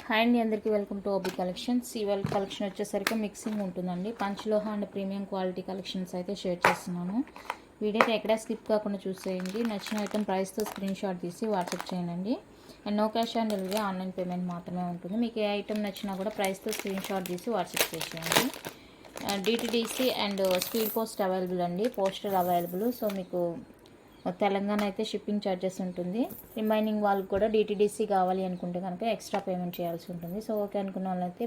Hi అండి, అందరికీ welcome to OB collections. ఇవాళ కలెక్షన్ వచ్చేసరికి మిక్సింగ్ ఉంటుందండి. పంచలోహ అండ్ ప్రీమియం క్వాలిటీ కలెక్షన్స్ అయితే షేర్ చేస్తున్నాను. వీడియో ఎక్కడా స్కిప్ కాకుండా చూసేయండి. నచ్చిన ఐటమ్ ప్రైస్తో స్క్రీన్ షాట్ తీసి వాట్సాప్ చేయండి. And no cash on delivery, online payment మాత్రమే ఉంటుంది. మీకు ఏ ఐటమ్ నచ్చినా కూడా ప్రైస్తో స్క్రీన్ షాట్ తీసి వాట్సాప్ చేసేయండి. DTDC and speed post available అండి, పోస్టర్ అవైలబుల్. సో మీకు తెలంగాణ అయితే షిప్పింగ్ ఛార్జెస్ ఉంటుంది. రిమైనింగ్ వాళ్ళకి కూడా డిటిడిసి కావాలి అనుకుంటే కనుక ఎక్స్ట్రా పేమెంట్ చేయాల్సి ఉంటుంది. సో ఓకే అనుకున్న వాళ్ళైతే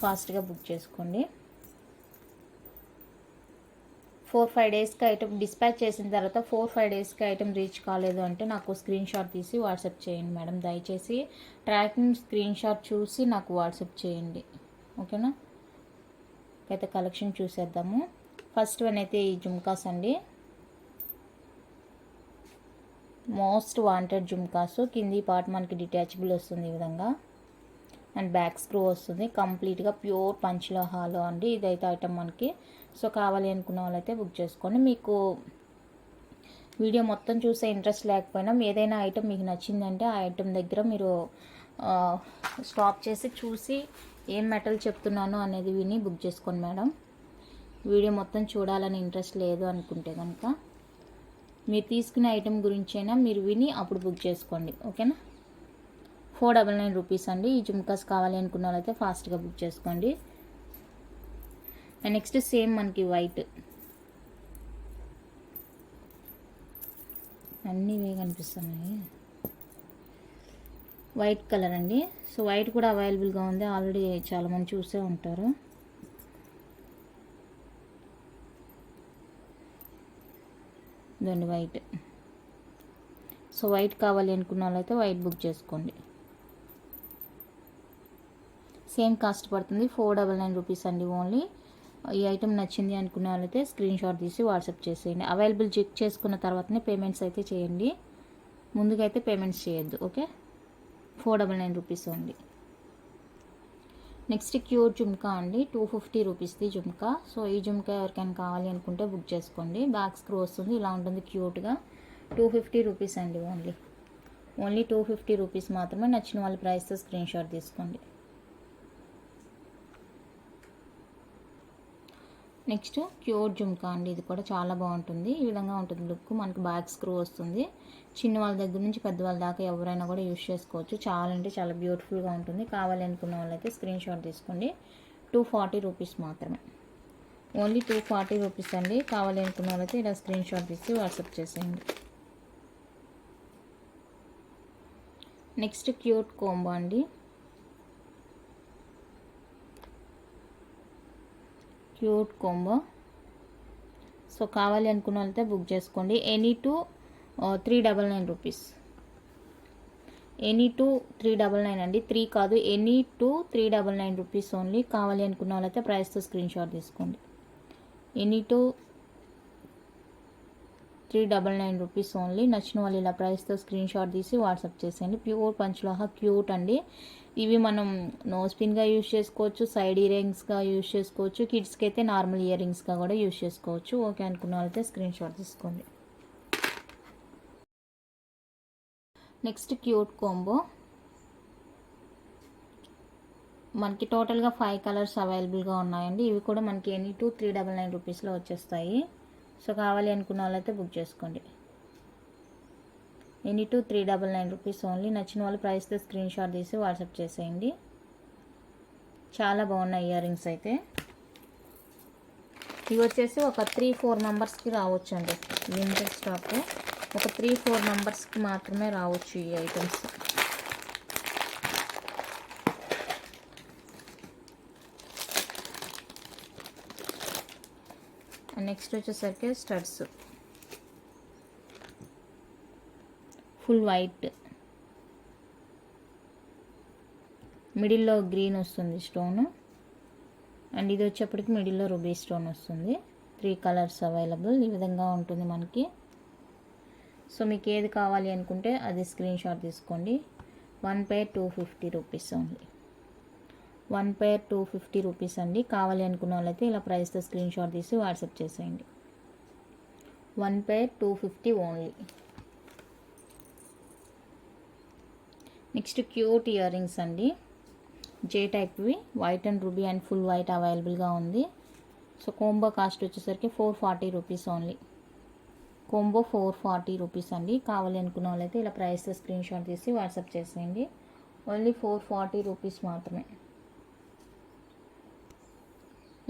ఫాస్ట్గా బుక్ చేసుకోండి. 4-5 డేస్కి ఐటమ్ డిస్పాచ్ చేసిన తర్వాత 4-5 డేస్కి ఐటమ్ రీచ్ కాలేదు అంటే నాకు స్క్రీన్ షాట్ తీసి వాట్సాప్ చేయండి మేడం. దయచేసి ట్రాకింగ్ స్క్రీన్ షాట్ చూసి నాకు వాట్సాప్ చేయండి, ఓకేనా? అయితే కలెక్షన్ చూసేద్దాము. ఫస్ట్ వన్ అయితే ఈ జుమ్కాస్ అండి, మోస్ట్ వాంటెడ్ జుమ్కాస్. కింది పార్ట్ మనకి డిటాచబుల్ వస్తుంది ఈ విధంగా, అండ్ బ్యాక్ స్క్రూ వస్తుంది. కంప్లీట్గా ప్యూర్ పంచలోహాలో అండి ఇదైతే ఐటమ్ మనకి. సో కావాలి అనుకున్న వాళ్ళైతే బుక్ చేసుకోండి. మీకు వీడియో మొత్తం చూసే ఇంట్రెస్ట్ లేకపోయినా ఏదైనా ఐటమ్ మీకు నచ్చిందంటే ఆ ఐటమ్ దగ్గర మీరు స్టాప్ చేసి చూసి ఏం మెటల్ చెప్తున్నానో అనేది విని బుక్ చేసుకోండి మేడం. వీడియో మొత్తం చూడాలని ఇంట్రెస్ట్ లేదు అనుకుంటే కనుక మీరు తీసుకునే ఐటమ్ గురించైనా మీరు విని అప్పుడు బుక్ చేసుకోండి, ఓకేనా? 499 రూపీస్ అండి. ఈ జుమ్కాస్ కావాలి అనుకున్న వాళ్ళైతే ఫాస్ట్గా బుక్ చేసుకోండి. అండ్ నెక్స్ట్ సేమ్ మనకి వైట్, అన్నీ ఇవే కనిపిస్తున్నాయి. వైట్ కలర్ అండి. సో వైట్ కూడా అవైలబుల్గా ఉంది, ఆల్రెడీ చాలామంది చూసే ఉంటారు. ఇదండి వైట్. సో వైట్ కావాలి అనుకున్న వాళ్ళైతే వైట్ బుక్ చేసుకోండి. సేమ్ కాస్ట్ పడుతుంది, 499 రూపీస్ అండి ఓన్లీ. ఈ ఐటమ్ నచ్చింది అనుకున్న వాళ్ళైతే స్క్రీన్ షాట్ తీసి వాట్సాప్ చేసేయండి. అవైలబుల్ చెక్ చేసుకున్న తర్వాతనే పేమెంట్స్ అయితే చేయండి, ముందుగా అయితే పేమెంట్స్ చేయొద్దు, okay? 499 rupees only. Next cure jhumka అండి, 250 రూపీస్ది జుమ్కా. సో ఈ జుమ్కా ఎవరికైనా కావాలి అనుకుంటే బుక్ చేసుకోండి. బ్యాక్ స్క్రూ వస్తుంది, ఇలా ఉంటుంది క్యూట్గా. 250 రూపీస్ అండి ఓన్లీ 250 రూపీస్ మాత్రమే. నచ్చిన వాళ్ళ ప్రైస్తో స్క్రీన్ షాట్ తీసుకోండి. నెక్స్ట్ క్యూర్ జుమ్కా అండి, ఇది కూడా చాలా బాగుంటుంది. ఈ విధంగా ఉంటుంది లుక్. మనకి బ్యాక్ స్క్రూ వస్తుంది. చిన్న వాళ్ళ దగ్గర నుంచి పెద్దవాళ్ళ దాకా ఎవరైనా కూడా యూజ్ చేసుకోవచ్చు. చాలా అంటే చాలా బ్యూటిఫుల్గా ఉంటుంది. కావాలి అనుకున్న వాళ్ళైతే స్క్రీన్ షాట్ తీసుకోండి. 240 రూపీస్ మాత్రమే, ఓన్లీ 240 రూపీస్ అండి. కావాలి అనుకున్న వాళ్ళైతే ఇలా స్క్రీన్ షాట్ తీసి వాట్సాప్ చేసేయండి. నెక్స్ట్ క్యూట్ కోంబో అండి, క్యూట్ కోంబో. సో కావాలి అనుకున్న వాళ్ళైతే బుక్ చేసుకోండి. Any to 399 rupees, any to 399 అండి, 3 కాదు, ఎనీ టు 399 రూపీస్ ఓన్లీ. కావాలి అనుకున్న వాళ్ళైతే ప్రైస్తో స్క్రీన్ షాట్ తీసుకోండి. Any to 399 rupees only. నచ్చిన వాళ్ళు ఇలా ప్రైస్తో స్క్రీన్ షాట్ తీసి వాట్సాప్ చేసేయండి. ప్యూర్ పంచలోహ క్యూట్ అండి. ఇవి మనం నోస్ పిన్గా యూజ్ చేసుకోవచ్చు, సైడ్ ఇయర్ రింగ్స్గా యూజ్ చేసుకోవచ్చు, కిడ్స్కి అయితే నార్మల్ ఇయర్ రింగ్స్గా కూడా యూజ్ చేసుకోవచ్చు. ఓకే అనుకున్న వాళ్ళైతే స్క్రీన్ షాట్ తీసుకోండి. నెక్స్ట్ క్యూట్ కోంబో, మనకి టోటల్గా 5 కలర్స్ అవైలబుల్గా ఉన్నాయండి. ఇవి కూడా మనకి ఎనీ టు 399 రూపీస్లో వచ్చేస్తాయి. సో కావాలి అనుకున్న వాళ్ళైతే బుక్ చేసుకోండి. Any to 399 rupees only. నచ్చిన వాళ్ళు ప్రైస్తో స్క్రీన్ షాట్ తీసి వాట్సాప్ చేసేయండి. చాలా బాగున్నాయి ఇయర్ రింగ్స్ అయితే. ఇవి వచ్చేసి ఒక 3-4 మెంబర్స్కి రావచ్చు అండి. లిమిటెడ్ స్టాక్, ఒక 3-4 మెంబర్స్కి మాత్రమే రావచ్చు ఈ ఐటమ్స్. నెక్స్ట్ వచ్చేసరికి స్టడ్స్, ఫుల్ వైట్, మిడిల్లో గ్రీన్ వస్తుంది స్టోన్, అండ్ ఇది వచ్చేప్పటికి మిడిల్లో రూబీ స్టోన్ వస్తుంది. 3 కలర్స్ అవైలబుల్. ఈ విధంగా ఉంటుంది మనకి. సో మీకు ఏది కావాలి అనుకుంటే అది స్క్రీన్ షాట్ తీసుకోండి. 1 pair 250 rupees only. 1 pair 250 rupees అండి. కావాలి అనుకున్న వాళ్ళైతే ఇలా ప్రైస్తో స్క్రీన్ షాట్ తీసి వాట్సాప్ చేసేయండి. 1 pair 250 only. Next cute ear rings అండి, జే టైప్వి white and ruby and full white అవైలబుల్గా ఉంది. సో కోంబో కాస్ట్ వచ్చేసరికి 440 రూపీస్ ఓన్లీ. కోంబో 440 రూపీస్ అండి. కావాలి అనుకున్న వాళ్ళైతే ఇలా ప్రైస్ స్క్రీన్ షాట్ తీసి వాట్సాప్ చేసేయండి. ఓన్లీ 440 రూపీస్ మాత్రమే.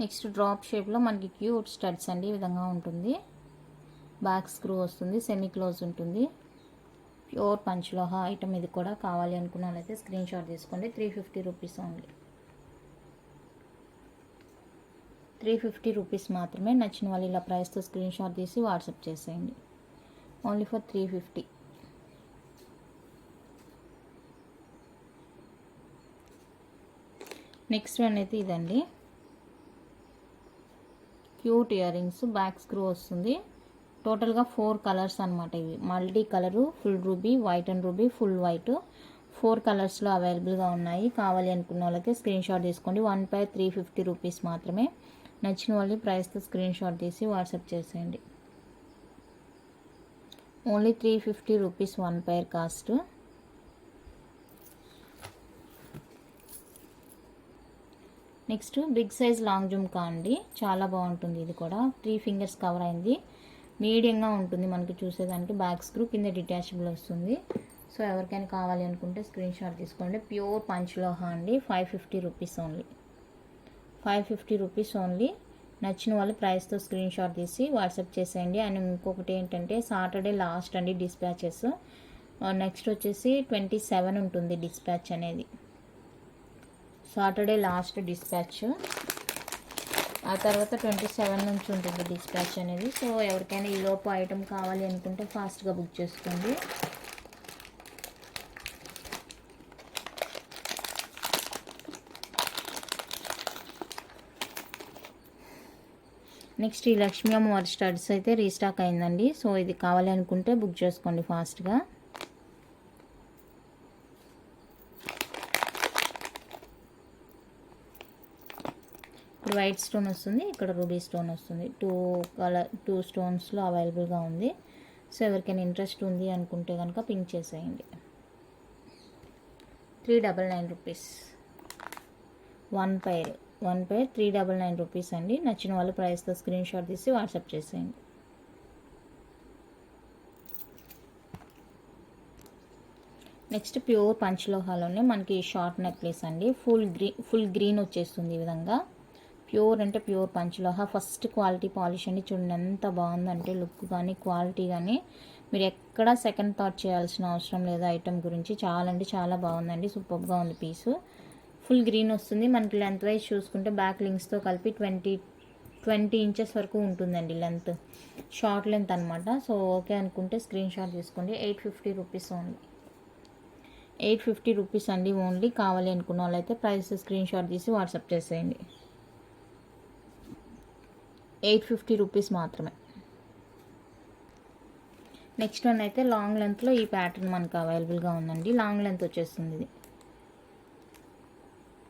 నెక్స్ట్ డ్రాప్ షేప్లో మనకి క్యూట్ స్టడ్స్ అండి. ఈ విధంగా ఉంటుంది. బ్యాక్ స్క్రూ వస్తుంది, సెమీ క్లోజ్ ఉంటుంది, ప్యూర్ పంచలోహ ఐటమ్. ఇది కూడా కావాలి అనుకున్న వాళ్ళైతే స్క్రీన్ షాట్ తీసుకోండి. 350 రూపీస్ ఓన్లీ. 350 రూపీస్ మాత్రమే. నచ్చిన వాళ్ళు ఇలా ప్రైస్తో స్క్రీన్ షాట్ తీసి వాట్సాప్ చేసేయండి. Only for 350. నెక్స్ట్ వన్ అయితే ఇదండి. Cute ear rings, back screw వస్తుంది. టోటల్గా 4 కలర్స్ అనమాట. ఇవి multi colour, full ruby, white and ruby, full white, 4 కలర్స్లో అవైలబుల్గా ఉన్నాయి. కావాలి అనుకున్న వాళ్ళకి స్క్రీన్ షాట్ తీసుకోండి. 1 పైర్ 350 రూపీస్ మాత్రమే. నచ్చిన వాళ్ళు ప్రైస్తో స్క్రీన్ షాట్ తీసి వాట్సాప్ చేసేయండి. Only 350 rupees 1 pair cost. Next big size long jhumka అండి. చాలా బాగుంటుంది. ఇది కూడా 3 ఫింగర్స్ కవర్ అయింది. మీడియంగా ఉంటుంది మనకి చూసేదానికి. బ్యాక్ స్క్రూ కింద డిటాచబుల్ వస్తుంది. సో ఎవరికైనా కావాలి అనుకుంటే స్క్రీన్ షాట్ తీసుకోండి. ప్యూర్ పంచలోహ అండి. 550 రూపీస్ ఓన్లీ. 550 rupees only. నచ్చిన వాళ్ళు ప్రైస్తో స్క్రీన్ షాట్ తీసి వాట్సాప్ చేసేయండి. అండ్ ఇంకొకటి ఏంటంటే సాటర్డే లాస్ట్ అండి డిస్పాచెస్. నెక్స్ట్ వచ్చేసి 27 ఉంటుంది డిస్పాచ్ అనేది. Saturday last dispatch. ఆ తర్వాత 27 నుంచి ఉంటుంది డిస్పాచ్ అనేది. సో ఎవరికైనా ఈ లోపు ఐటమ్ కావాలి అనుకుంటే ఫాస్ట్గా బుక్ చేసుకోండి. నెక్స్ట్ ఈ లక్ష్మీ అమ్మవారి స్టడ్స్ అయితే రీస్టాక్ అయిందండి. సో ఇది కావాలి అనుకుంటే బుక్ చేసుకోండి ఫాస్ట్గా. ఇక్కడ వైట్ స్టోన్ వస్తుంది, ఇక్కడ రూబీ స్టోన్ వస్తుంది. 2 స్టోన్స్లో అవైలబుల్గా ఉంది. సో ఎవరికైనా ఇంట్రెస్ట్ ఉంది అనుకుంటే కనుక పింక్ చేసేయండి. 399 రూపీస్ 1 పైర్. 399 రూపీస్ అండి. నచ్చిన వాళ్ళు ప్రైస్తో స్క్రీన్ షాట్ తీసి వాట్సాప్ చేసేయండి. నెక్స్ట్ ప్యూర్ పంచలోహాలోనే మనకి షార్ట్ నెక్లెస్ అండి. ఫుల్ గ్రీన్ వచ్చేస్తుంది ఈ విధంగా. ప్యూర్ అంటే ప్యూర్ పంచలోహ. ఫస్ట్ క్వాలిటీ పాలిష్ అండి. చూడండి ఎంత బాగుందంటే లుక్ కానీ క్వాలిటీ కానీ మీరు ఎక్కడ సెకండ్ థాట్ చేయాల్సిన అవసరం లేదు ఐటమ్ గురించి. చాలా అంటే చాలా బాగుందండి. సూపర్గా ఉంది పీసు. ఫుల్ గ్రీన్ వస్తుంది. మనకి లెంత్ వైజ్ చూసుకుంటే బ్యాక్ లింక్స్తో కలిపి 20 ఇంచెస్ వరకు ఉంటుందండి లెంత్. షార్ట్ లెంత్ అనమాట. సో ఓకే అనుకుంటే స్క్రీన్ షాట్ తీసుకోండి. 850 రూపీస్ ఓన్లీ. 850 రూపీస్ అండి ఓన్లీ. కావాలి అనుకున్న వాళ్ళైతే ప్రైస్ స్క్రీన్ షాట్ తీసి వాట్సాప్ చేసేయండి. 850 రూపీస్ మాత్రమే. నెక్స్ట్ వన్ అయితే లాంగ్ లెంత్లో ఈ ప్యాటర్న్ మనకు అవైలబుల్గా ఉందండి. లాంగ్ లెంత్ వచ్చేస్తుంది. ఇది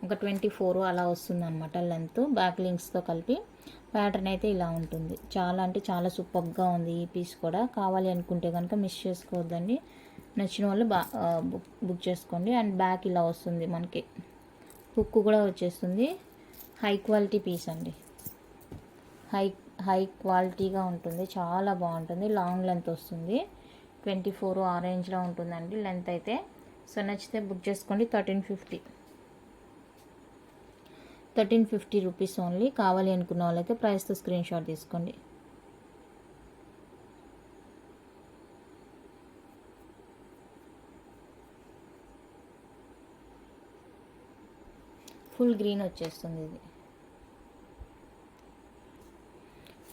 ఒక 24 అలా వస్తుంది అనమాట లెంత్. బ్యాక్ లింక్స్తో కలిపి ప్యాటర్న్ అయితే ఇలా ఉంటుంది. చాలా అంటే చాలా సూపర్గా ఉంది ఈ పీస్ కూడా. కావాలి అనుకుంటే కనుక మిస్ చేసుకోవద్దండి. నచ్చిన వాళ్ళు బుక్ చేసుకోండి. అండ్ బ్యాక్ ఇలా వస్తుంది మనకి. హుక్ కూడా వచ్చేస్తుంది. హై క్వాలిటీ పీస్ అండి. హై క్వాలిటీగా ఉంటుంది. చాలా బాగుంటుంది. లాంగ్ లెంత్ వస్తుంది. 24 ఆ రేంజ్లో ఉంటుందండి లెంత్ అయితే. సో నచ్చితే బుక్ చేసుకోండి. 1350 రూపీస్ ఓన్లీ. కావాలి అనుకున్న వాళ్ళైతే ప్రైస్తో స్క్రీన్ షాట్ తీసుకోండి. ఫుల్ గ్రీన్ వచ్చేస్తుంది ఇది.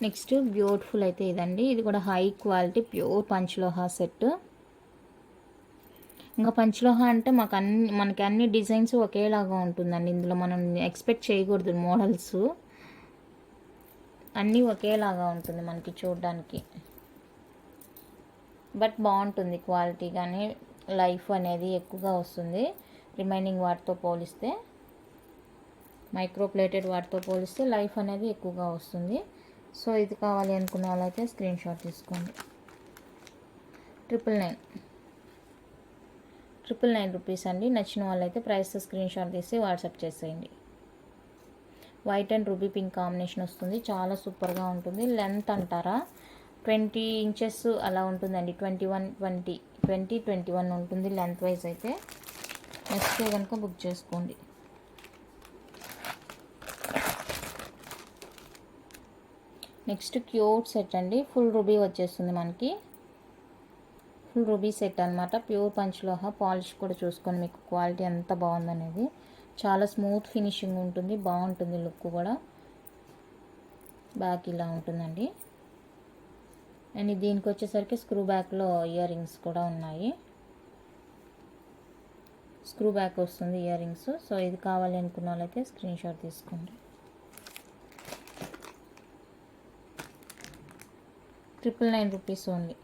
నెక్స్ట్ బ్యూటిఫుల్ అయితే ఇదండి. ఇది కూడా హై క్వాలిటీ ప్యూర్ పంచలోహ సెట్. ఇంకా పంచలోహ అంటే మనకి అన్ని డిజైన్స్ ఒకేలాగా ఉంటుందండి. ఇందులో మనం ఎక్స్పెక్ట్ చేయకూడదు. మోడల్స్ అన్నీ ఒకేలాగా ఉంటుంది మనకి చూడడానికి. బట్ బాగుంటుంది క్వాలిటీ కానీ లైఫ్ అనేది ఎక్కువగా వస్తుంది రిమైనింగ్ వాటితో పోలిస్తే. మైక్రో ప్లేటెడ్ వాటితో పోలిస్తే లైఫ్ అనేది ఎక్కువగా వస్తుంది. సో ఇది కావాలి అనుకున్న వాళ్ళైతే స్క్రీన్ షాట్ తీసుకోండి. 999 999 అండి. నచ్చిన వాళ్ళైతే ప్రైస్ స్క్రీన్ షాట్ తీసి వాట్సాప్ చేసేయండి. White and ruby pink combination వస్తుంది. చాలా సూపర్గా ఉంటుంది. లెంత్ అంటారా 20 ఇంచెస్ అలా ఉంటుందండి. 21 ఉంటుంది లెంత్ వైజ్ అయితే. నెక్స్ట్ కనుక బుక్ చేసుకోండి. నెక్స్ట్ క్యూట్ సెట్ అండి. ఫుల్ రూబీ వచ్చేస్తుంది మనకి. ఫుల్ రూబీ సెట్ అనమాట. ప్యూర్ పంచలోహ. పాలిష్ కూడా చూసుకోండి మీకు క్వాలిటీ ఎంత బాగుందనేది. చాలా స్మూత్ ఫినిషింగ్ ఉంటుంది. బాగుంటుంది లుక్ కూడా. బ్యాక్ ఇలా ఉంటుందండి. అండ్ దీనికి వచ్చేసరికి స్క్రూ బ్యాక్లో ఇయర్ రింగ్స్ కూడా ఉన్నాయి. స్క్రూ బ్యాక్ వస్తుంది ఇయర్ రింగ్స్. సో ఇది కావాలి అనుకున్న వాళ్ళైతే స్క్రీన్ షాట్ తీసుకోండి. 999 రూపీస్ ఓన్లీ.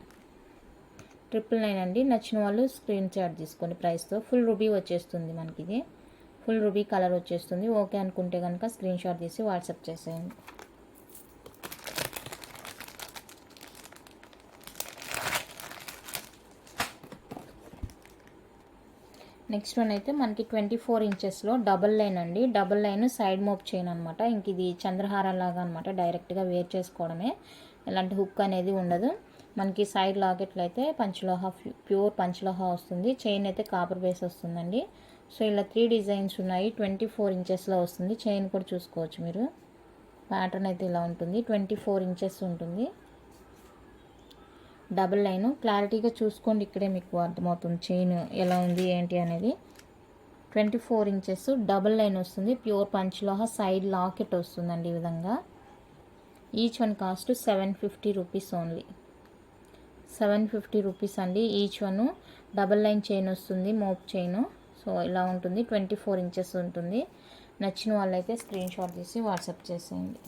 999 అండి. నచ్చిన వాళ్ళు స్క్రీన్ షాట్ తీసుకోండి ప్రైస్తో. ఫుల్ రూబీ వచ్చేస్తుంది మనకి. ఇది ఫుల్ రూబీ కలర్ వచ్చేస్తుంది. ఓకే అనుకుంటే కనుక స్క్రీన్ షాట్ తీసి వాట్సాప్ చేసేయండి. నెక్స్ట్ వన్ అయితే మనకి 24 ఇంచెస్లో డబల్ లైన్ అండి. Double line side mop chain అనమాట. ఇంక ఇది చంద్రహారం లాగా అనమాట. డైరెక్ట్గా వేర్ చేసుకోవడమే. ఎలాంటి హుక్ అనేది ఉండదు. మనకి సైడ్ లాకెట్లు అయితే పంచలోహ, ప్యూర్ పంచలోహ వస్తుంది. చైన్ అయితే కాపర్ బేస్ వస్తుందండి. సో ఇలా 3 డిజైన్స్ ఉన్నాయి. 24 ఇంచెస్లో వస్తుంది. చైన్ కూడా చూసుకోవచ్చు మీరు. ప్యాటర్న్ అయితే ఇలా ఉంటుంది. 24 ఇంచెస్ ఉంటుంది. డబల్ లైన్ క్లారిటీగా చూసుకోండి. ఇక్కడే మీకు అర్థమవుతుంది చైన్ ఎలా ఉంది ఏంటి అనేది. 24 ఇంచెస్ డబల్ లైన్ వస్తుంది. ప్యూర్ పంచలోహ సైడ్ లాకెట్ వస్తుందండి ఈ విధంగా. Each one cost 750 rupees only. 750 rupees అండి each one. Double line chain వస్తుంది, మోప్ చైన్. సో ఇలా ఉంటుంది. 24 ఇంచెస్ ఉంటుంది. నచ్చిన వాళ్ళైతే స్క్రీన్ షాట్ తీసి వాట్సాప్ చేసేయండి.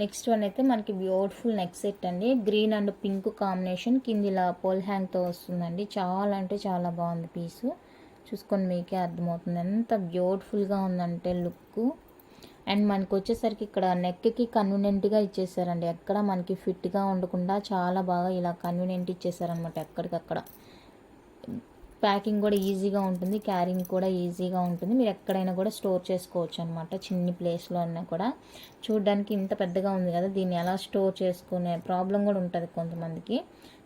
నెక్స్ట్ వన్ అయితే మనకి బ్యూటిఫుల్ నెక్ సెట్ అండి. Green and pink combination. కింద ఇలా పోల్ హ్యాంగ్తో వస్తుందండి. చాలా అంటే చాలా బాగుంది పీసు. చూసుకొని మీకే అర్థమవుతుంది ఎంత బ్యూటిఫుల్గా ఉందంటే లుక్. అండ్ మనకు వచ్చేసరికి ఇక్కడ నెక్కి కన్వీనియంట్గా ఇచ్చేసారండి. ఎక్కడ మనకి ఫిట్గా ఉండకుండా చాలా బాగా ఇలా కన్వీనియంట్ ఇచ్చేసారనమాట. ఎక్కడికక్కడ ప్యాకింగ్ కూడా ఈజీగా ఉంటుంది. క్యారింగ్ కూడా ఈజీగా ఉంటుంది. మీరు ఎక్కడైనా కూడా స్టోర్ చేసుకోవచ్చు అనమాట. చిన్ని ప్లేస్లో అన్నా కూడా. చూడడానికి ఇంత పెద్దగా ఉంది కదా, దీన్ని ఎలా స్టోర్ చేసుకునే ప్రాబ్లం కూడా ఉంటుంది కొంతమందికి.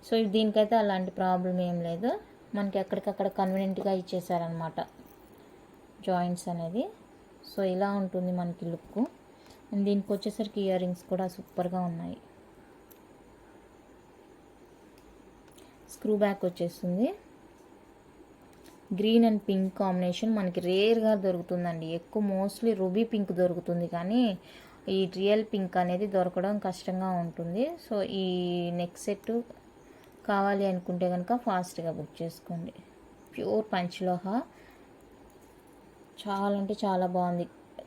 సో దీనికైతే అలాంటి ప్రాబ్లం ఏం లేదు. మనకి ఎక్కడికక్కడ కన్వీనియంట్గా ఇచ్చేసారనమాట జాయింట్స్ అనేది. సో ఇలా ఉంటుంది మనకి లుక్. అండ్ దీనికి వచ్చేసరికి ఇయర్ రింగ్స్ కూడా సూపర్గా ఉన్నాయి. స్క్రూ బ్యాక్ వచ్చేస్తుంది. గ్రీన్ అండ్ పింక్ కాంబినేషన్ మనకి రేర్గా దొరుకుతుందండి. ఎక్కువ మోస్ట్లీ రూబీ పింక్ దొరుకుతుంది కానీ ఈ రియల్ పింక్ అనేది దొరకడం కష్టంగా ఉంటుంది. సో ఈ నెక్ సెట్ కావాలి అనుకుంటే కనుక ఫాస్ట్గా బుక్ చేసుకోండి. ప్యూర్ పంచలోహ. చాలా అంటే చాలా బాగుంది.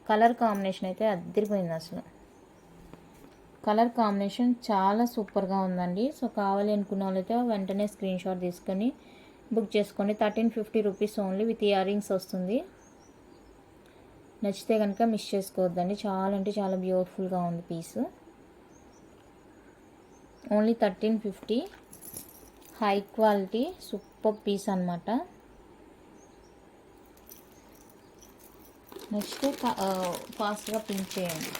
కలర్ కాంబినేషన్ అయితే అద్దరిపోయింది అసలు. కలర్ కాంబినేషన్ చాలా సూపర్గా ఉందండి. సో కావాలి అనుకున్న వాళ్ళైతే వెంటనే స్క్రీన్ షాట్ తీసుకొని బుక్ చేసుకోండి. 1350 rupees only. With ear rings వస్తుంది. నచ్చితే కనుక మిస్ చేసుకోవద్దండి. చాలా అంటే చాలా బ్యూటిఫుల్గా ఉంది piece. Only 1350. High quality super piece అనమాట. నెక్స్ట్ ఫాస్ట్గా పింక్ చేయండి.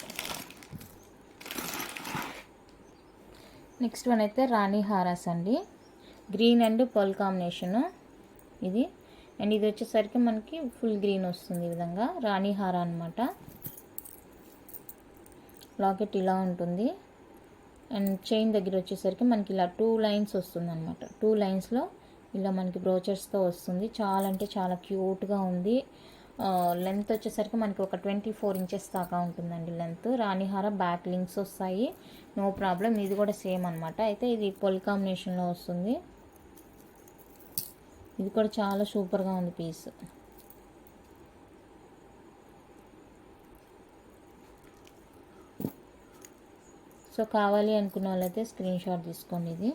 నెక్స్ట్ వన్ అయితే రాణి హారాస్ అండి. గ్రీన్ అండ్ పర్ల్ కాంబినేషను ఇది. అండ్ ఇది వచ్చేసరికి మనకి ఫుల్ గ్రీన్ వస్తుంది ఈ విధంగా. రాణి హార అనమాట. లాకెట్ ఇలా ఉంటుంది. అండ్ చైన్ దగ్గర వచ్చేసరికి మనకి ఇలా 2 లైన్స్ వస్తుంది అనమాట. 2 లైన్స్లో ఇలా మనకి బ్రోచర్స్తో వస్తుంది. చాలా అంటే చాలా క్యూట్గా ఉంది. లెంత్ వచ్చేసరికి మనకి ఒక 24 ఇంచెస్ దాకా ఉంటుందండి లెంత్. రాణిహార బ్యాక్ లింక్స్ వస్తాయి, నో ప్రాబ్లం. ఇది కూడా సేమ్ అనమాట. అయితే ఇది పొల్ కాంబినేషన్లో వస్తుంది. ఇది కూడా చాలా సూపర్గా ఉంది పీస్. సో కావాలి అనుకున్న వాళ్ళైతే స్క్రీన్ షాట్ తీసుకోండి. ఇది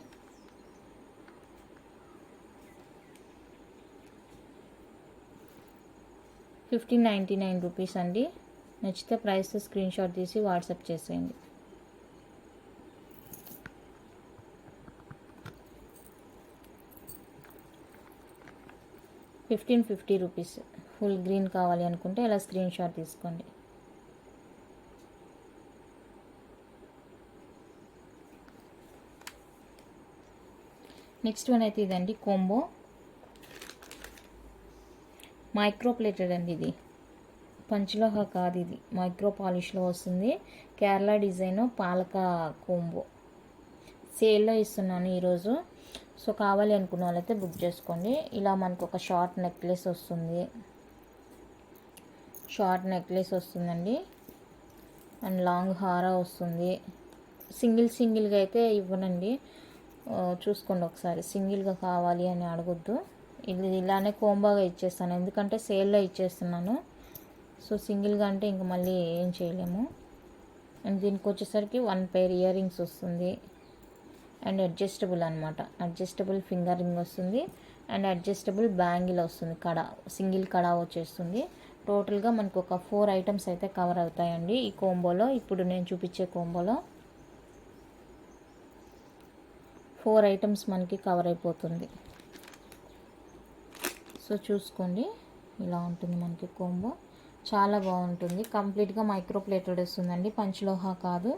₹1599 అండి. నచ్చితే ప్రైస్ స్క్రీన్ షాట్ తీసి వాట్సాప్ చేసేయండి. 1550 రూపీస్. ఫుల్ గ్రీన్ కావాలి అనుకుంటే ఇలా స్క్రీన్ షాట్ తీసుకోండి. నెక్స్ట్ వన్ అయితే ఇదండి కోంబో మైక్రో ప్లేటెడ్ అండి. ఇది పంచలోహ కాదు, ఇది మైక్రో పాలిష్లో వస్తుంది. కేరళ డిజైన్ పాలక కోంబో సేల్లో ఇస్తున్నాను ఈరోజు. సో కావాలి అనుకున్న వాళ్ళైతే బుక్ చేసుకోండి. ఇలా మనకు ఒక షార్ట్ నెక్లెస్ వస్తుందండి. అండ్ లాంగ్ హారా వస్తుంది. సింగిల్గా అయితే ఇవ్వనండి, చూసుకోండి ఒకసారి. సింగిల్గా కావాలి అని అడగొద్దు. ఇది ఇలానే కోంబాగా ఇచ్చేస్తాను, ఎందుకంటే సేల్లో ఇచ్చేస్తున్నాను. సో సింగిల్గా అంటే ఇంక మళ్ళీ ఏం చేయలేము. అండ్ దీనికి వచ్చేసరికి 1 పెయిర్ ఇయర్ రింగ్స్ వస్తుంది. అండ్ అడ్జస్టబుల్ అనమాట, అడ్జస్టబుల్ ఫింగర్ రింగ్ వస్తుంది. అండ్ అడ్జస్టబుల్ బ్యాంగిల్ వస్తుంది, సింగిల్ కడా వచ్చేస్తుంది. టోటల్గా మనకు ఒక 4 ఐటమ్స్ అయితే కవర్ అవుతాయండి ఈ కోంబోలో. ఇప్పుడు నేను చూపించే కోంబోలో 4 ఐటమ్స్ మనకి కవర్ అయిపోతుంది. సో చూసుకోండి, ఇలా ఉంటుంది మనకి కోంబో. చాలా బాగుంటుంది. కంప్లీట్గా మైక్రో ప్లేటెడ్ వస్తుందండి, పంచలోహ కాదు.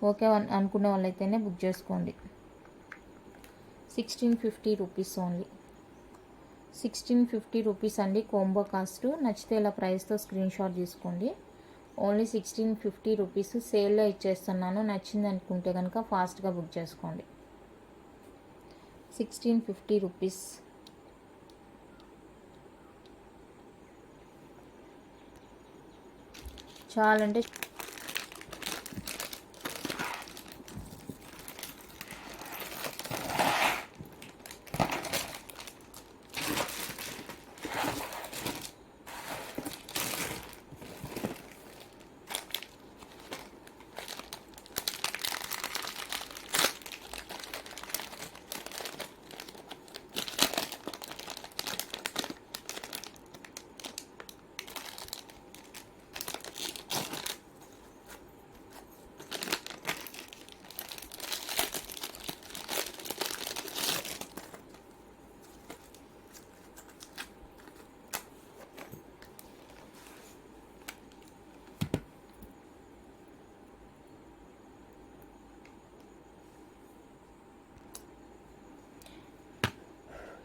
ఓకే అనుకునే వాళ్ళైతేనే బుక్ చేసుకోండి. 1650 రూపీస్ ఓన్లీ. 1650 రూపీస్ అండి కోంబో కాస్ట్. నచ్చితే ఇలా ప్రైస్తో స్క్రీన్ షాట్ తీసుకోండి. ఓన్లీ 1650 రూపీస్ సేల్లో ఇచ్చేస్తున్నాను. నచ్చింది అనుకుంటే కనుక ఫాస్ట్గా బుక్ చేసుకోండి. 1650 రూపీస్. చాలా అంటే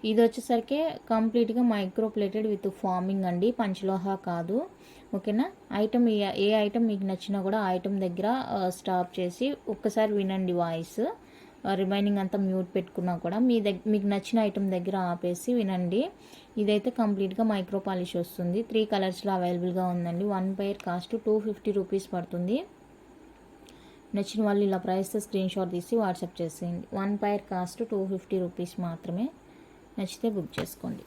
ఇది వచ్చేసరికి కంప్లీట్గా మైక్రో ప్లేటెడ్ విత్ ఫార్మింగ్ అండి, పంచలోహ కాదు. ఓకేనా. ఐటమ్ ఏ ఐటమ్ మీకు నచ్చినా కూడా ఐటమ్ దగ్గర స్టాప్ చేసి ఒక్కసారి వినండి వాయిస్. రిమైనింగ్ అంతా మ్యూట్ పెట్టుకున్నా కూడా మీకు నచ్చిన ఐటమ్ దగ్గర ఆపేసి వినండి. ఇదైతే కంప్లీట్గా మైక్రో పాలిష్ వస్తుంది. 3 కలర్స్లో అవైలబుల్గా ఉందండి. 1 పెయిర్ కాస్ట్ 250 రూపీస్ పడుతుంది. నచ్చిన వాళ్ళు ఇలా ప్రైస్తో స్క్రీన్ షాట్ తీసి వాట్సాప్ చేసేయండి. 1 పెయిర్ కాస్ట్ 250 రూపీస్ మాత్రమే. నచ్చితే బుక్ చేసుకోండి.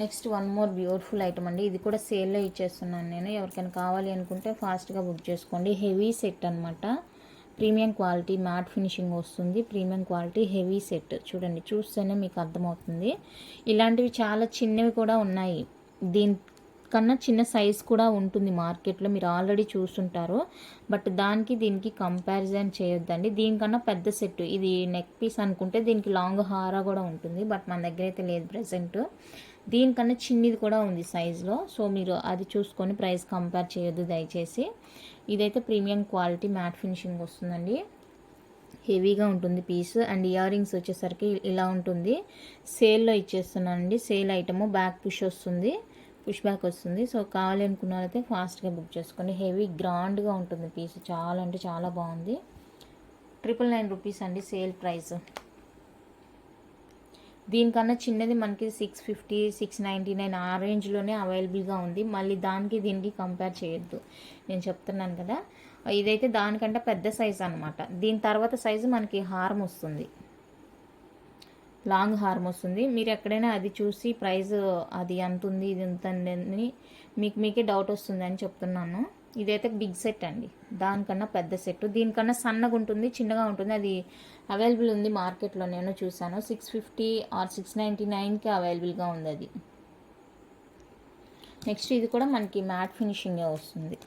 నెక్స్ట్ 1 మోర్ బ్యూటిఫుల్ ఐటమ్ అండి. ఇది కూడా సేల్లో ఇచ్చేస్తున్నాను నేను. ఎవరికైనా కావాలి అనుకుంటే ఫాస్ట్గా బుక్ చేసుకోండి. హెవీ సెట్ అనమాట, ప్రీమియం క్వాలిటీ మ్యాట్ ఫినిషింగ్ వస్తుంది. Premium quality heavy set. చూడండి, చూస్తేనే మీకు అర్థమవుతుంది. ఇలాంటివి చాలా చిన్నవి కూడా ఉన్నాయి. దీనికన్నా చిన్న సైజ్ కూడా ఉంటుంది మార్కెట్లో, మీరు ఆల్రెడీ చూస్తుంటారు. బట్ దీనికి కంపారిజన్ చేయొద్దండి. దీనికన్నా పెద్ద సెట్. ఇది నెక్ పీస్ అనుకుంటే దీనికి లాంగ్ హారా కూడా ఉంటుంది, బట్ మన దగ్గర అయితే లేదు ప్రెసెంట్. దీనికన్నా చిన్నది కూడా ఉంది సైజులో. సో మీరు అది చూసుకొని ప్రైస్ కంపేర్ చేయొద్దు దయచేసి. ఇదైతే ప్రీమియం క్వాలిటీ మ్యాట్ ఫినిషింగ్ వస్తుందండి. హెవీగా ఉంటుంది పీస్. అండ్ ఇయర్ రింగ్స్ వచ్చేసరికి ఇలా ఉంటుంది. సేల్లో ఇచ్చేస్తున్నానండి. Sale item. బ్యాక్ పుష్ వస్తుంది, పుష్ బ్యాక్ వస్తుంది. సో కావాలి అనుకున్న వాళ్ళైతే ఫాస్ట్గా బుక్ చేసుకోండి. హెవీ గ్రాండ్గా ఉంటుంది పీస్. చాలా అంటే చాలా బాగుంది. 999 రూపీస్ అండి సేల్ ప్రైస్. దీనికన్నా చిన్నది మనకి 650, 699 ఆ రేంజ్లోనే అవైలబుల్గా ఉంది. మళ్ళీ దీనికి కంపేర్ చేయొద్దు, నేను చెప్తున్నాను కదా. ఇదైతే దానికంటే పెద్ద సైజ్ అనమాట. దీని తర్వాత సైజు మనకి హారం వస్తుంది, లాంగ్ హారం వస్తుంది. మీరు ఎక్కడైనా అది చూసి ప్రైస్ అది ఎంత ఉంది ఇది ఎంత అని మీకే డౌట్ వస్తుంది అని చెప్తున్నాను. ఇదైతే బిగ్ సెట్ అండి, దానికన్నా పెద్ద సెట్. దీనికన్నా సన్నగా ఉంటుంది, చిన్నగా ఉంటుంది. అది అవైలబుల్ ఉంది మార్కెట్లో, నేను చూసాను. 650 ఆర్ 699కి అవైలబుల్గా ఉంది అది. నెక్స్ట్ ఇది కూడా మనకి మ్యాట్ ఫినిషింగే వస్తుంది.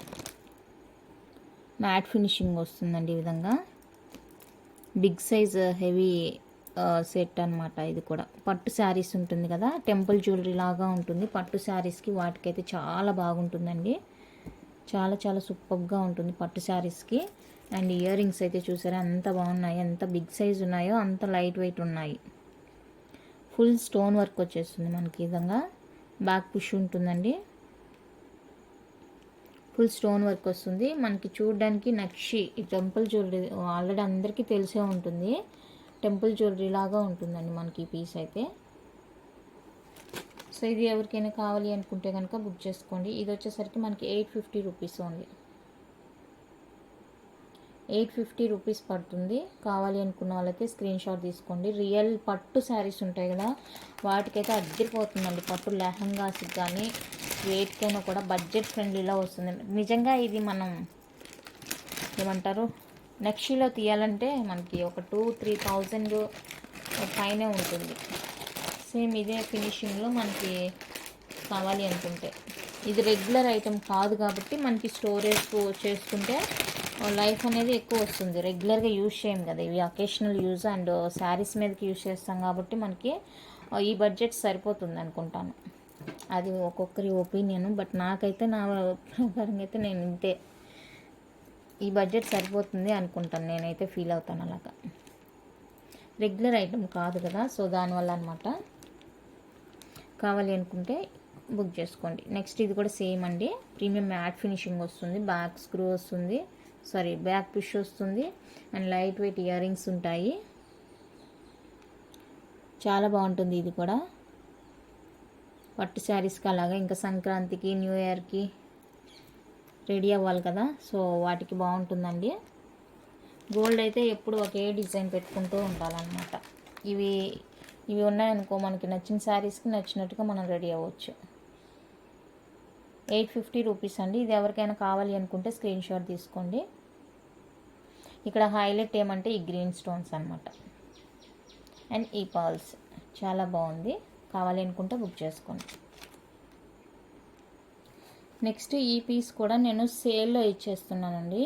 మ్యాట్ ఫినిషింగ్ వస్తుందండి ఈ విధంగా. బిగ్ సైజ్ హెవీ సెట్ అనమాట. ఇది కూడా పట్టు శారీస్ ఉంటుంది కదా, టెంపుల్ జ్యువెలరీ లాగా ఉంటుంది. పట్టు శారీస్కి వాటికైతే చాలా బాగుంటుందండి. చాలా చాలా సూపర్గా ఉంటుంది పట్టు శారీస్కి. అండ్ ఇయర్ రింగ్స్ అయితే చూసారా ఎంత బాగున్నాయి, ఎంత బిగ్ సైజ్ ఉన్నాయో అంత లైట్ వెయిట్ ఉన్నాయి. ఫుల్ స్టోన్ వర్క్ వచ్చేస్తుంది మనకి. ఈ విధంగా బ్యాక్ పుష్ ఉంటుందండి. ఫుల్ స్టోన్ వర్క్ వస్తుంది మనకి. చూడడానికి నక్షి ఈ టెంపుల్ జ్యువెలరీ ఆల్రెడీ అందరికీ తెలిసే ఉంటుంది. టెంపుల్ జ్యువెలరీ లాగా ఉంటుందండి మనకి ఈ పీస్ అయితే. సో ఇది ఎవరికైనా కావాలి అనుకుంటే కనుక బుక్ చేసుకోండి. ఇది వచ్చేసరికి మనకి 850 రూపీస్ ఓన్లీ. 850 రూపీస్ పడుతుంది. కావాలి అనుకున్న వాళ్ళైతే స్క్రీన్ షాట్ తీసుకోండి. రియల్ పట్టు శారీస్ ఉంటాయి కదా, వాటికైతే అద్దరిపోతుందండి. పట్టు లెహంగాస్కి కానీ వెయిట్కైనా కూడా బడ్జెట్ ఫ్రెండ్లీలా వస్తుంది. నిజంగా ఇది మనం ఏమంటారు, నక్షిలో తీయాలంటే మనకి ఒక 2-3,000 పైనే ఉంటుంది. సేమ్ ఇదే ఫినిషింగ్లో మనకి కావాలి అనుకుంటే. ఇది రెగ్యులర్ ఐటెం కాదు కాబట్టి మనకి స్టోరేజ్ చేసుకుంటే లైఫ్ అనేది ఎక్కువ వస్తుంది. రెగ్యులర్గా యూజ్ చేయం కదా, ఇవి అకేషనల్ యూజ్ అండ్ శారీస్ మీదకి యూజ్ చేస్తాం కాబట్టి మనకి ఈ బడ్జెట్ సరిపోతుంది అనుకుంటాను. అది ఒక్కొక్కరి ఒపీనియన్, బట్ నాకైతే నా ప్రకారంగా అయితే నేను ఇంతే, ఈ బడ్జెట్ సరిపోతుంది అనుకుంటాను, నేనైతే ఫీల్ అవుతాను అలాగా. రెగ్యులర్ ఐటెం కాదు కదా, సో దానివల్ల అనమాట. కావాలి అనుకుంటే బుక్ చేసుకోండి. నెక్స్ట్ ఇది కూడా సేమ్ అండి, ప్రీమియం మ్యాట్ ఫినిషింగ్ వస్తుంది. బ్యాక్ స్క్రూ వస్తుంది, బ్యాక్ పుష్ వస్తుంది. And light weight ear rings ఉంటాయి. చాలా బాగుంటుంది ఇది కూడా పట్టు శారీస్కి. అలాగా ఇంకా సంక్రాంతికి న్యూ ఇయర్కి రెడీ అవ్వాలి కదా, సో వాటికి బాగుంటుందండి. గోల్డ్ అయితే ఎప్పుడు ఒకే డిజైన్ పెట్టుకుంటూ ఉండాలన్నమాట. ఇవి ఉన్నాయనుకో మనకి నచ్చిన శారీస్కి నచ్చినట్టుగా మనం రెడీ అవ్వచ్చు. 850 రూపీస్ అండి. ఇది ఎవరికైనా కావాలి అనుకుంటే స్క్రీన్ షాట్ తీసుకోండి. ఇక్కడ హైలైట్ ఏమంటే ఈ గ్రీన్ స్టోన్స్ అనమాట అండ్ ఈ పర్ల్స్ చాలా బాగుంది. కావాలి అనుకుంటే బుక్ చేసుకోండి. నెక్స్ట్ ఈ పీస్ కూడా నేను సేల్లో ఇచ్చేస్తున్నానండి.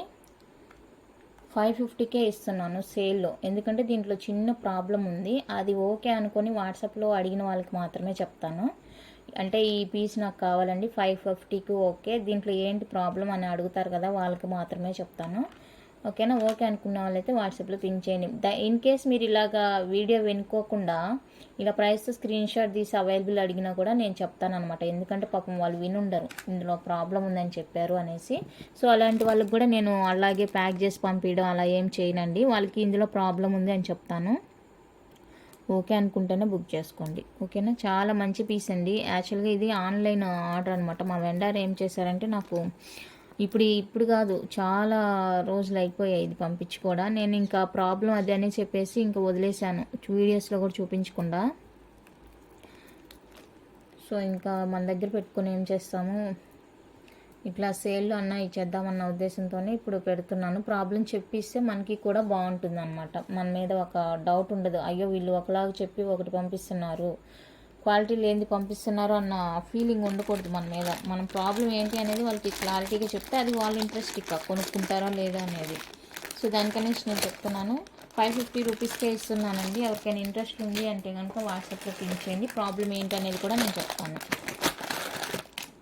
550కే ఇస్తున్నాను సేల్లో. ఎందుకంటే దీంట్లో చిన్న ప్రాబ్లం ఉంది, అది ఓకే అనుకొని వాట్సాప్లో అడిగిన వాళ్ళకి మాత్రమే చెప్తాను. అంటే ఈ పీస్ నాకు కావాలండి 550కి ఓకే, దీంట్లో ఏంటి ప్రాబ్లం అని అడుగుతారు కదా, వాళ్ళకి మాత్రమే చెప్తాను. ఓకేనా? ఓకే అనుకున్న వాళ్ళైతే వాట్సాప్లో పింక్ చేయండి. ఇన్ కేస్ మీరు ఇలాగా వీడియో వినుకోకుండా ఇలా ప్రైస్ స్క్రీన్ షాట్ తీసి అవైలబుల్ అడిగినా కూడా నేను చెప్తాను అనమాట. ఎందుకంటే పాపం వాళ్ళు వినుండరు, ఇందులో ప్రాబ్లం ఉందని చెప్పారు అనేసి. సో అలాంటి వాళ్ళకి కూడా నేను అలాగే ప్యాక్ చేసి పంపించడం అలా ఏం చేయనండి. వాళ్ళకి ఇందులో ప్రాబ్లం ఉంది అని చెప్తాను. ఓకే అనుకుంటేనే బుక్ చేసుకోండి. ఓకేనా? చాలా మంచి పీస్ అండి. యాక్చువల్గా ఇది ఆన్లైన్ ఆర్డర్ అనమాట. మా వెండర్ ఏం చేశారంటే నాకు ఇప్పుడు కాదు, చాలా రోజులు అయిపోయాయి ఇది పంపించి కూడా. నేను ఇంకా ప్రాబ్లం అది అని చెప్పేసి ఇంకా వదిలేశాను, వీడియోస్లో కూడా చూపించకుండా. సో ఇంకా మన దగ్గర పెట్టుకుని ఏం చేస్తాము, ఇట్లా సేల్లో అన్న ఇచ్చేద్దామన్న ఉద్దేశంతోనే ఇప్పుడు పెడుతున్నాను. ప్రాబ్లం చెప్పిస్తే మనకి కూడా బాగుంటుంది అనమాట. మన మీద ఒక డౌట్ ఉండదు, అయ్యో వీళ్ళు ఒకలాగా చెప్పి ఒకటి పంపిస్తున్నారు, క్వాలిటీ లేనిది పంపిస్తున్నారు అన్న ఫీలింగ్ ఉండకూడదు మన మీద. మనం ప్రాబ్లం ఏంటి అనేది వాళ్ళకి క్లారిటీగా చెప్తే అది వాళ్ళ ఇంట్రెస్ట్ ఇక కొనుక్కుంటారా లేదా అనేది. సో దానికనేసి నేను చెప్తున్నాను. 550 రూపీస్కే ఇస్తున్నానండి. ఎవరికైనా ఇంట్రెస్ట్ ఉంది అంటే కనుక వాట్సాప్లో పింక్ చేయండి. ప్రాబ్లం ఏంటి అనేది కూడా నేను చెప్తాను,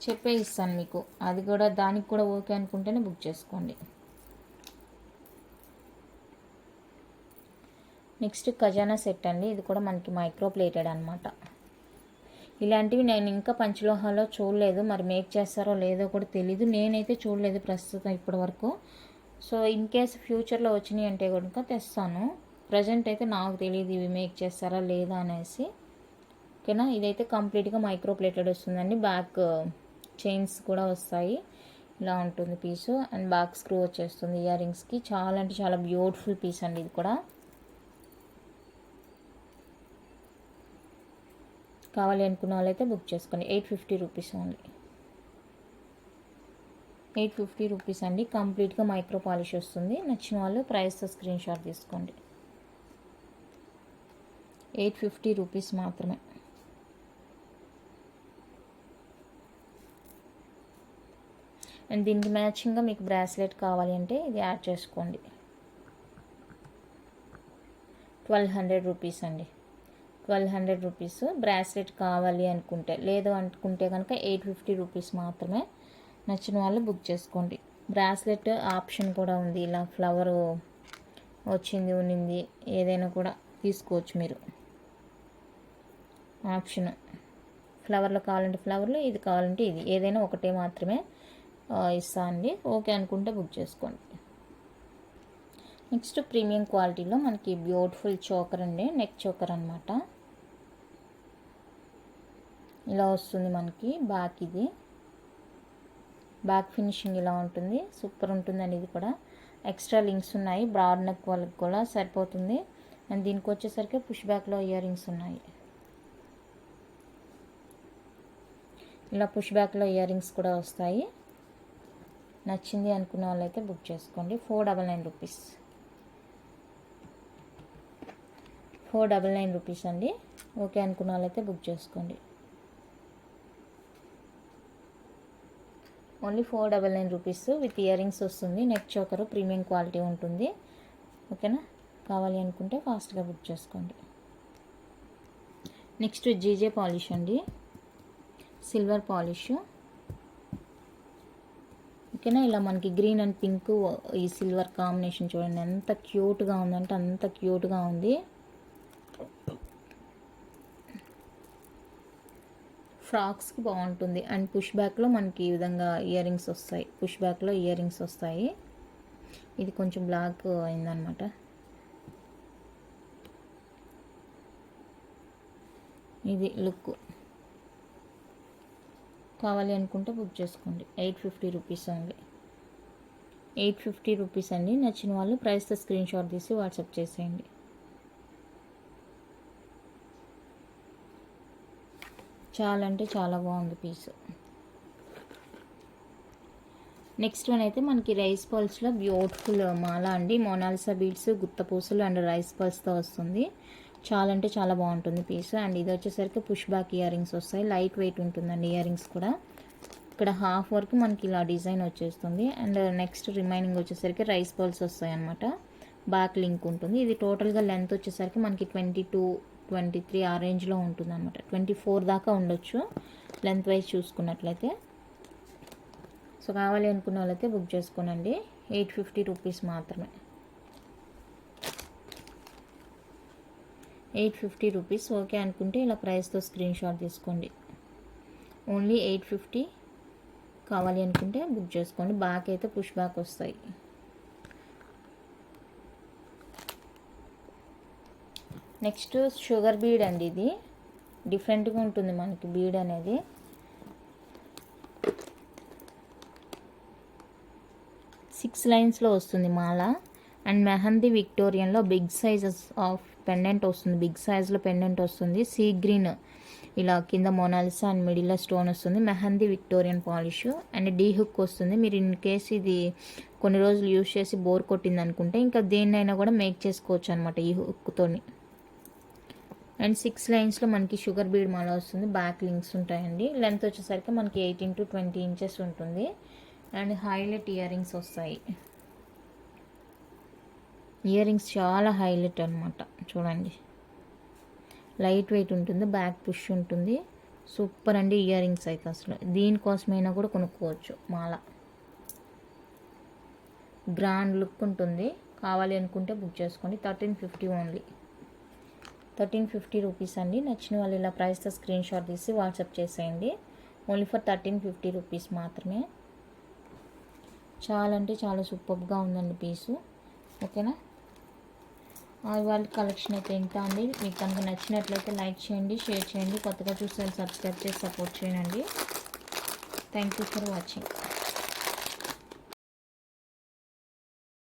చెప్పే ఇస్తాను మీకు. అది కూడా దానికి కూడా ఓకే అనుకుంటేనే బుక్ చేసుకోండి. నెక్స్ట్ ఖజానా సెట్ అండి. ఇది కూడా మనకి మైక్రో ప్లేటెడ్ అనమాట. ఇలాంటివి నేను ఇంకా పంచలోహాలో చూడలేదు, మరి మేక్ చేస్తారో లేదో కూడా తెలీదు. నేనైతే చూడలేదు ప్రస్తుతం ఇప్పటి వరకు. సో ఇన్ కేస్ ఫ్యూచర్లో వచ్చినాయి అంటే కనుక తెస్తాను. ప్రజెంట్ అయితే నాకు తెలియదు ఇవి మేక్ చేస్తారా లేదా అనేసి. ఓకేనా? ఇదైతే కంప్లీట్గా మైక్రో ప్లేటెడ్ వస్తుందండి. బ్యాక్ చైన్స్ కూడా వస్తాయి. ఇలా ఉంటుంది పీసు. అండ్ బ్యాక్ స్క్రూ వచ్చేస్తుంది ఇయర్ రింగ్స్కి. చాలా అంటే చాలా బ్యూటిఫుల్ పీస్ అండి ఇది కూడా. కావాలి అనుకున్న వాళ్ళైతే బుక్ చేసుకోండి. 850 రూపీస్ ఓన్లీ. 850 రూపీస్ అండి. కంప్లీట్గా మైక్రో పాలిష్ వస్తుంది. నచ్చిన వాళ్ళు ప్రైస్తో స్క్రీన్ షాట్ తీసుకోండి. 850 రూపీస్ మాత్రమే. అండ్ దీనికి మ్యాచింగ్గా మీకు బ్రాస్లెట్ కావాలి అంటే ఇది యాడ్ చేసుకోండి. 1200 రూపీస్ అండి. 1200 రూపీస్. బ్రాస్లెట్ కావాలి అనుకుంటే, లేదు అనుకుంటే కనుక 850 రూపీస్ మాత్రమే. నచ్చిన వాళ్ళు బుక్ చేసుకోండి. బ్రాస్లెట్ ఆప్షన్ కూడా ఉంది, ఇలా ఫ్లవర్ వచ్చింది ఉన్నింది ఏదైనా కూడా తీసుకోవచ్చు మీరు. ఆప్షన్ ఫ్లవర్లో కావాలంటే ఫ్లవర్లో, ఇది కావాలంటే ఇది, ఏదైనా ఒకటే మాత్రమే ఇస్తా అండి. ఓకే అనుకుంటే బుక్ చేసుకోండి. నెక్స్ట్ ప్రీమియం క్వాలిటీలో మనకి బ్యూటిఫుల్ చోకర్ అండి, నెక్ చోకర్ అనమాట. ఇలా వస్తుంది మనకి బ్యాక్. ఇది బ్యాక్ ఫినిషింగ్ ఇలా ఉంటుంది, సూపర్ ఉంటుందండి. ఇది కూడా ఎక్స్ట్రా లింక్స్ ఉన్నాయి, బ్రాడ్ నెక్ వాళ్ళకి కూడా సరిపోతుంది. అండ్ దీనికి వచ్చేసరికి పుష్ బ్యాక్లో ఇయర్ రింగ్స్ ఉన్నాయి. ఇలా పుష్ బ్యాక్లో ఇయర్ రింగ్స్ కూడా వస్తాయి. నచ్చింది అనుకున్న వాళ్ళైతే బుక్ చేసుకోండి. 499 రూపీస్. 499 రూపీస్ అండి. ఓకే అనుకున్న వాళ్ళైతే బుక్ చేసుకోండి. Only 499 rupees with ear rings వస్తుంది. నెక్ చోకరు ప్రీమియం క్వాలిటీ ఉంటుంది. ఓకేనా, కావాలి అనుకుంటే ఫాస్ట్గా బుక్ చేసుకోండి. నెక్స్ట్ జీజే పాలిష్ అండి, సిల్వర్ పాలిష్. ఓకేనా, ఇలా మనకి గ్రీన్ అండ్ పింక్ ఈ సిల్వర్ కాంబినేషన్ చూడండి ఎంత క్యూట్గా ఉందంటే అంత క్యూట్గా ఉంది. ఫ్రాక్స్కి బాగుంటుంది. అండ్ పుష్ బ్యాక్లో మనకి ఈ విధంగా ఇయర్ రింగ్స్ వస్తాయి. పుష్ బ్యాక్లో ఇయర్ రింగ్స్ వస్తాయి. ఇది కొంచెం బ్లాక్ అయిందనమాట. ఇది లుక్. కావాలి అనుకుంటే బుక్ చేసుకోండి. 850 రూపీస్ ఓన్లీ. 850 రూపీస్ అండి. నచ్చిన వాళ్ళు ప్రైస్తో స్క్రీన్ షాట్ తీసి వాట్సాప్ చేసేయండి. చాలా అంటే చాలా బాగుంది పీస్. నెక్స్ట్ వన్ అయితే మనకి రైస్ పల్స్లో బ్యూటిఫుల్ మాల అండి. మోనాలిసా బీడ్స్, గుత్తపూసలు అండ్ రైస్ పల్స్తో వస్తుంది. చాలా అంటే చాలా బాగుంటుంది పీస్. అండ్ ఇది వచ్చేసరికి పుష్ బ్యాక్ ఇయర్ రింగ్స్ వస్తాయి. లైట్ వెయిట్ ఉంటుందండి ఇయర్ రింగ్స్ కూడా. ఇక్కడ హాఫ్ వరకు మనకి ఇలా డిజైన్ వచ్చేస్తుంది. అండ్ నెక్స్ట్ రిమైనింగ్ వచ్చేసరికి రైస్ పల్స్ వస్తాయి అన్నమాట. బ్యాక్ లింక్ ఉంటుంది. ఇది టోటల్గా లెంత్ వచ్చేసరికి మనకి 22, 23 ఆ రేంజ్లో ఉంటుంది అనమాట. 24 దాకా ఉండొచ్చు లెంత్ వైజ్ చూసుకున్నట్లయితే. సో కావాలి అనుకున్న వాళ్ళైతే బుక్ చేసుకోనండి. 850 రూపీస్ మాత్రమే. 850 రూపీస్. ఓకే అనుకుంటే ఇలా ప్రైస్తో స్క్రీన్ షాట్ తీసుకోండి. ఓన్లీ 850. కావాలి అనుకుంటే బుక్ చేసుకోండి. బ్యాక్ అయితే పుష్ బ్యాక్ వస్తాయి. నెక్స్ట్ షుగర్ బీడ్ అండి. ఇది డిఫరెంట్గా ఉంటుంది మనకి బీడ్ అనేది. సిక్స్ లైన్స్లో వస్తుంది మాల. అండ్ మెహందీ విక్టోరియన్లో బిగ్ సైజెస్ ఆఫ్ పెండెంట్ వస్తుంది. బిగ్ సైజ్లో పెండెంట్ వస్తుంది. సీ గ్రీన్ ఇలా కింద మోనాలిసా అండ్ మిడిల్లో స్టోన్ వస్తుంది. Mehndi Victorian polish and D hook వస్తుంది. మీరు ఇన్ కేస్ ఇది కొన్ని రోజులు యూజ్ చేసి బోర్ కొట్టింది అనుకుంటే ఇంకా దేన్నైనా కూడా మేక్ చేసుకోవచ్చు అనమాట ఈ హుక్తోని. అండ్ 6 లైన్స్లో మనకి షుగర్ బీడ్ మాల వస్తుంది. బ్యాక్ లింక్స్ ఉంటాయండి. లెంత్ వచ్చేసరికి మనకి 18 to 20 ఇంచెస్ ఉంటుంది. అండ్ హైలైట్ ఇయర్ రింగ్స్ వస్తాయి. ఇయర్ రింగ్స్ చాలా హైలైట్ అనమాట. చూడండి లైట్ వెయిట్ ఉంటుంది. బ్యాక్ పుష్ ఉంటుంది. సూపర్ అండి ఇయర్ రింగ్స్ అయితే అసలు దీనికోసమైనా కూడా కొనుక్కోవచ్చు. మాల గ్రాండ్ లుక్ ఉంటుంది. కావాలి అనుకుంటే బుక్ చేసుకోండి. 1350 ఓన్లీ. 1350 రూపీస్ అండి. నచ్చిన వాళ్ళు ఇలా ప్రైస్తో స్క్రీన్ షాట్ తీసి వాట్సాప్ చేసేయండి. ఓన్లీ ఫర్ 1350 రూపీస్ మాత్రమే. చాలా అంటే చాలా సూపర్గా ఉందండి పీసు. ఓకేనా, వాళ్ళ కలెక్షన్ అయితే ఇంత అండి. మీకు కనుక నచ్చినట్లయితే లైక్ చేయండి, షేర్ చేయండి. కొత్తగా చూస్తే సబ్స్క్రైబ్ చేసి సపోర్ట్ చేయండి. Thank you for watching.